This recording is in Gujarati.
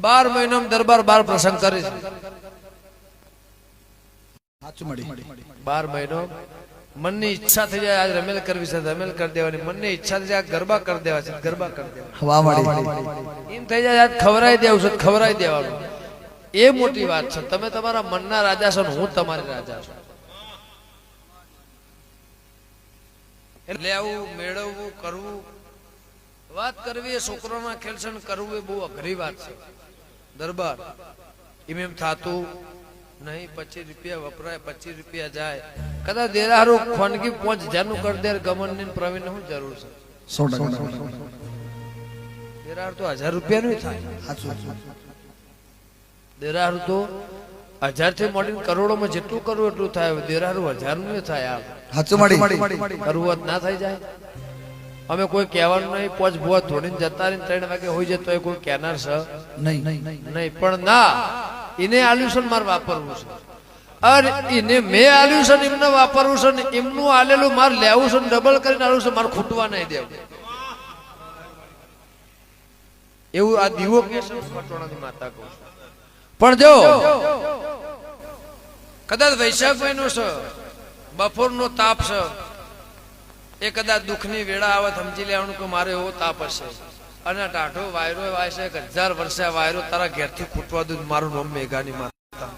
12 મહિના દરબાર 12 પ્રસંગ કરે છે. 12 મહિનો મનની ઈચ્છા થઈ જાય આજ રમેલ કરવી છે રમેલ કરી દેવાની, મનની ઈચ્છા થઈ જાય ગરબા કરી દેવા છે ગરબા કરી દેવા, એમ થઈ જાય આજ ખવરાઈ દેવું છે ખવરાઈ દેવાનું. એ મોટી વાત છે. તમે તમારા મનના રાજા છો ને હું તમારી રાજા છું. લેવું મેળવવું કરવું વાત કરવી એ છોકરોના ખેલ છે ને કરવું એ બહુ અઘરી વાત છે. દરબાર એમ થાતું નહીં. 25 રૂપિયા વપરાય 25 રૂપિયા જાય. કદાચ દેરારું ખોનગી 5000 નું કરી દે ગમન ની પ્રવીણ શું જરૂર છે? 100% દેરાર તો 1000 રૂપિયા નું થાય. દેરારું તો 1000 થી મોડીને કરોડોમાં જેટલું કરવું એટલું થાય. દેરારું 1000 નું થાય. કરવું જ ના થઈ જાય. અમે કોઈ કહેવાનું નહીં. 5 ભૂવા ધોડીને જતા રહીને 3 વાગે હોઈ જતો હોય કોઈ કહેનાર છે નહીં. પણ ના એને આલ્યું છે મારે વાપરવું છે. અરે એને મેં આલ્યું છે ને એમને વાપરવું છે ને એમનું આલેલું મારે લેવું છે ને ડબલ કરીને આલ્યું છે મારે ખૂટવા નહીં દેવું. એવું આ દીવો કે છે પટોણાની માતા કહું છું. પણ જો કદાચ વૈશાખ મહિનો છે બપોરનો તાપ છે એ કદાચ દુઃખની વેળા આવે સમજી લેવાનું કે મારે એવો તાપ હશે અને ટાઢો વાયરો વાય છે 1000 વર્ષે વાયરો તારા ઘેરથી ખૂટવા દઉં મારું નામ મેઘાની માતા.